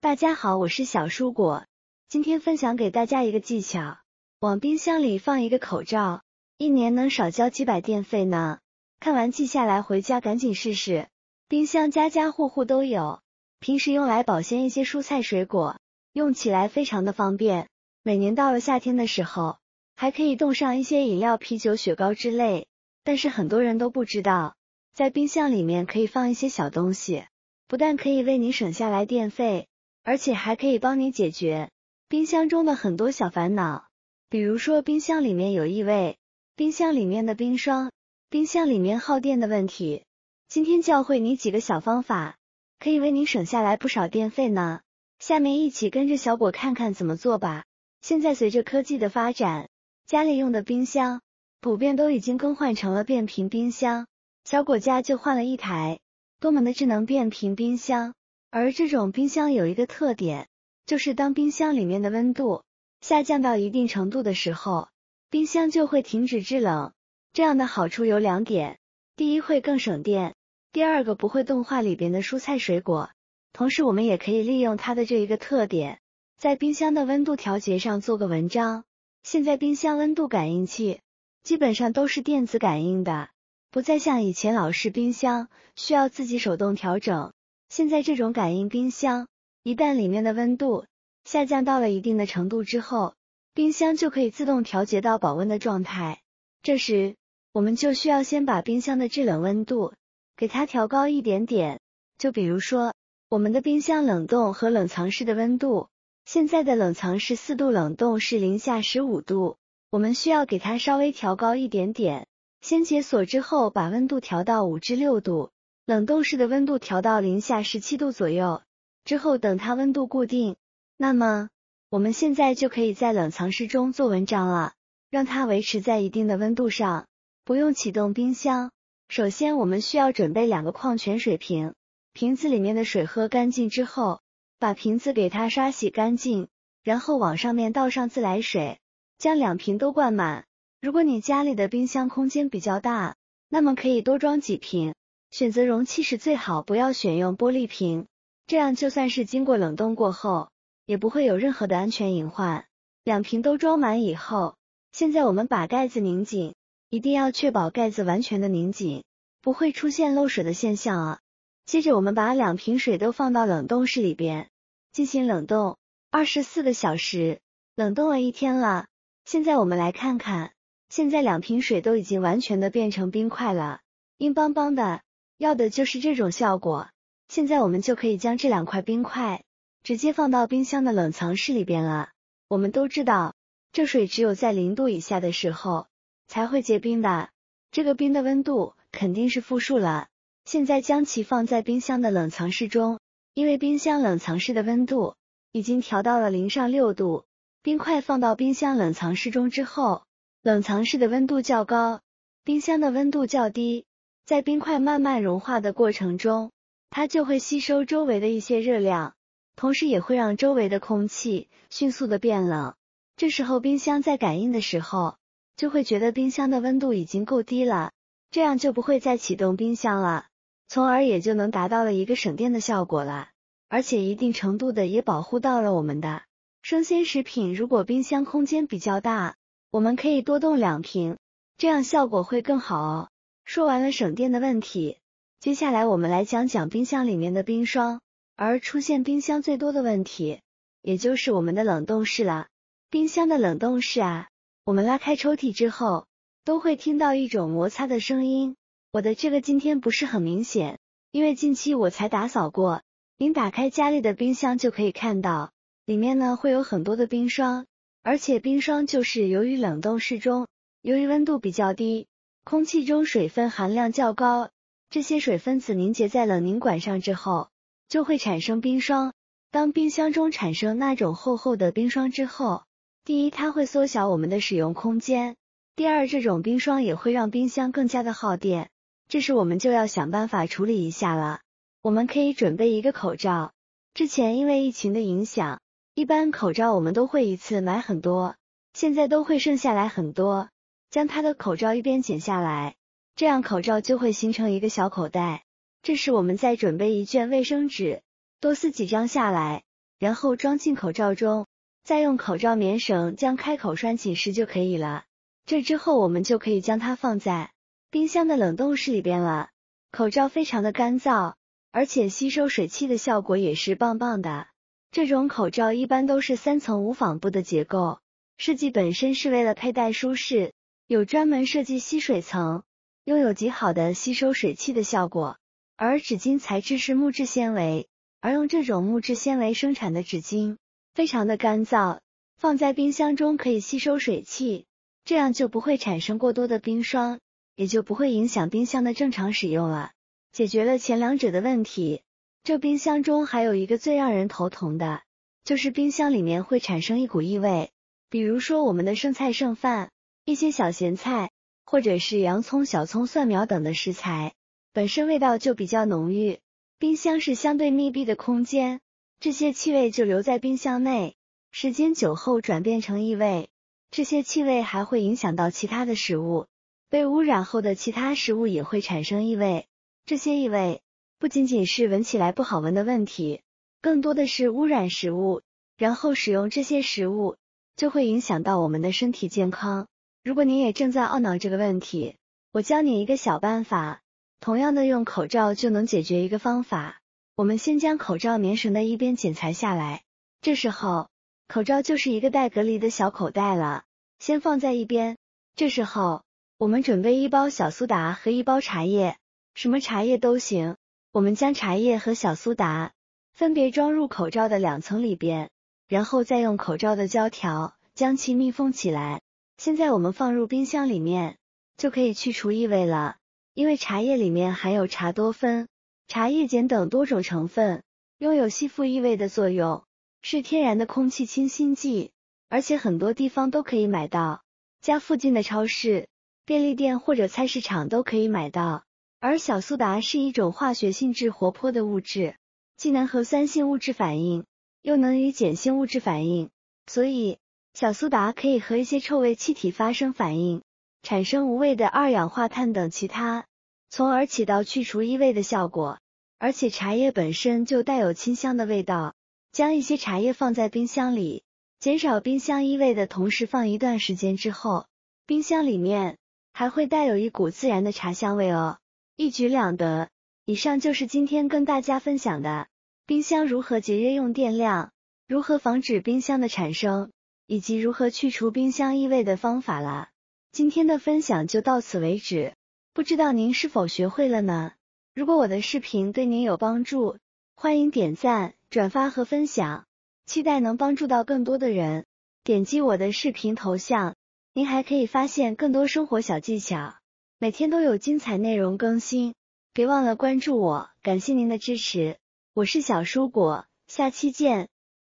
大家好，我是小蔬果，今天分享给大家一个技巧，往冰箱里放一个口罩，一年能少交几百电费呢。看完记下来，回家赶紧试试。冰箱家家户户都有，平时用来保鲜一些蔬菜水果，用起来非常的方便。每年到了夏天的时候，还可以冻上一些饮料、啤酒、雪糕之类。但是很多人都不知道，在冰箱里面可以放一些小东西，不但可以为你省下来电费，而且还可以帮你解决冰箱中的很多小烦恼。比如说冰箱里面有异味，冰箱里面的冰霜，冰箱里面耗电的问题。今天教会你几个小方法，可以为你省下来不少电费呢。下面一起跟着小果看看怎么做吧。现在随着科技的发展，家里用的冰箱普遍都已经更换成了变频冰箱，小果家就换了一台多门的智能变频冰箱。而这种冰箱有一个特点，就是当冰箱里面的温度下降到一定程度的时候，冰箱就会停止制冷。这样的好处有两点，第一会更省电，第二个不会冻坏里边的蔬菜水果。同时我们也可以利用它的这一个特点，在冰箱的温度调节上做个文章。现在冰箱温度感应器基本上都是电子感应的，不再像以前老式冰箱需要自己手动调整。现在这种感应冰箱，一旦里面的温度下降到了一定的程度之后，冰箱就可以自动调节到保温的状态。这时我们就需要先把冰箱的制冷温度给它调高一点点。就比如说我们的冰箱冷冻和冷藏室的温度，现在的冷藏室4度，冷冻是零下15度，我们需要给它稍微调高一点点。先解锁之后把温度调到5至6度，冷冻室的温度调到零下17度左右，之后等它温度固定，那么我们现在就可以在冷藏室中做文章了，让它维持在一定的温度上，不用启动冰箱。首先我们需要准备2个矿泉水瓶，瓶子里面的水喝干净之后，把瓶子给它刷洗干净，然后往上面倒上自来水，将2瓶都灌满。如果你家里的冰箱空间比较大，那么可以多装几瓶，选择容器时最好不要选用玻璃瓶，这样就算是经过冷冻过后，也不会有任何的安全隐患。2瓶都装满以后，现在我们把盖子拧紧，一定要确保盖子完全的拧紧，不会出现漏水的现象啊。接着我们把2瓶水都放到冷冻室里边，进行冷冻24个小时。冷冻了1天了，现在我们来看看，现在2瓶水都已经完全的变成冰块了，硬邦邦的，要的就是这种效果。现在我们就可以将这2块冰块直接放到冰箱的冷藏室里边了。我们都知道，这水只有在0度以下的时候才会结冰的，这个冰的温度肯定是负数了。现在将其放在冰箱的冷藏室中，因为冰箱冷藏室的温度已经调到了0上6度，冰块放到冰箱冷藏室中之后，冷藏室的温度较高，冰箱的温度较低，在冰块慢慢融化的过程中，它就会吸收周围的一些热量，同时也会让周围的空气迅速的变冷。这时候冰箱在感应的时候，就会觉得冰箱的温度已经够低了，这样就不会再启动冰箱了，从而也就能达到了一个省电的效果了，而且一定程度的也保护到了我们的生鲜食品。如果冰箱空间比较大，我们可以多冻2瓶，这样效果会更好哦。说完了省电的问题，接下来我们来讲讲冰箱里面的冰霜，而出现冰箱最多的问题，也就是我们的冷冻室了。冰箱的冷冻室啊，我们拉开抽屉之后，都会听到一种摩擦的声音。我的这个今天不是很明显，因为近期我才打扫过。您打开家里的冰箱就可以看到，里面呢会有很多的冰霜，而且冰霜就是由于冷冻室中，由于温度比较低，空气中水分含量较高，这些水分子凝结在冷凝管上之后，就会产生冰霜。当冰箱中产生那种厚厚的冰霜之后，第一，它会缩小我们的使用空间，第二，这种冰霜也会让冰箱更加的耗电，这时我们就要想办法处理一下了。我们可以准备一个口罩，之前因为疫情的影响，一般口罩我们都会一次买很多，现在都会剩下来很多，将它的口罩一边剪下来，这样口罩就会形成一个小口袋。这时我们再准备一卷卫生纸，多撕几张下来，然后装进口罩中，再用口罩棉绳将开口拴紧实就可以了。这之后我们就可以将它放在冰箱的冷冻室里边了。口罩非常的干燥，而且吸收水汽的效果也是棒棒的。这种口罩一般都是3层无纺布的结构，设计本身是为了佩戴舒适，有专门设计吸水层，拥有极好的吸收水汽的效果。而纸巾材质是木质纤维，而用这种木质纤维生产的纸巾非常的干燥，放在冰箱中可以吸收水汽，这样就不会产生过多的冰霜，也就不会影响冰箱的正常使用了。解决了前两者的问题，这冰箱中还有一个最让人头疼的，就是冰箱里面会产生一股异味，比如说我们的剩菜剩饭，一些小咸菜，或者是洋葱、小葱、蒜苗等的食材，本身味道就比较浓郁。冰箱是相对密闭的空间，这些气味就留在冰箱内，时间久后转变成异味，这些气味还会影响到其他的食物，被污染后的其他食物也会产生异味。这些异味不仅仅是闻起来不好闻的问题，更多的是污染食物，然后使用这些食物就会影响到我们的身体健康。如果你也正在懊恼这个问题，我教你一个小办法，同样的用口罩就能解决一个方法。我们先将口罩棉绳的一边剪裁下来，这时候口罩就是一个带隔离的小口袋了，先放在一边。这时候我们准备1包小苏打和1包茶叶，什么茶叶都行，我们将茶叶和小苏打分别装入口罩的2层里边，然后再用口罩的胶条将其密封起来。现在我们放入冰箱里面，就可以去除异味了。因为茶叶里面含有茶多酚、茶叶碱等多种成分，拥有吸附异味的作用，是天然的空气清新剂，而且很多地方都可以买到，家附近的超市、便利店或者菜市场都可以买到。而小苏打是一种化学性质活泼的物质，既能和酸性物质反应，又能与碱性物质反应，所以小苏打可以和一些臭味气体发生反应，产生无味的二氧化碳等其他，从而起到去除异味的效果。而且茶叶本身就带有清香的味道，将一些茶叶放在冰箱里，减少冰箱异味的同时放一段时间之后，冰箱里面还会带有一股自然的茶香味哦，一举两得。以上就是今天跟大家分享的冰箱如何节约用电量，如何防止冰箱的产生，以及如何去除冰箱异味的方法了。今天的分享就到此为止，不知道您是否学会了呢？如果我的视频对您有帮助，欢迎点赞、转发和分享，期待能帮助到更多的人。点击我的视频头像，您还可以发现更多生活小技巧，每天都有精彩内容更新，别忘了关注我，感谢您的支持。我是小蔬果，下期见。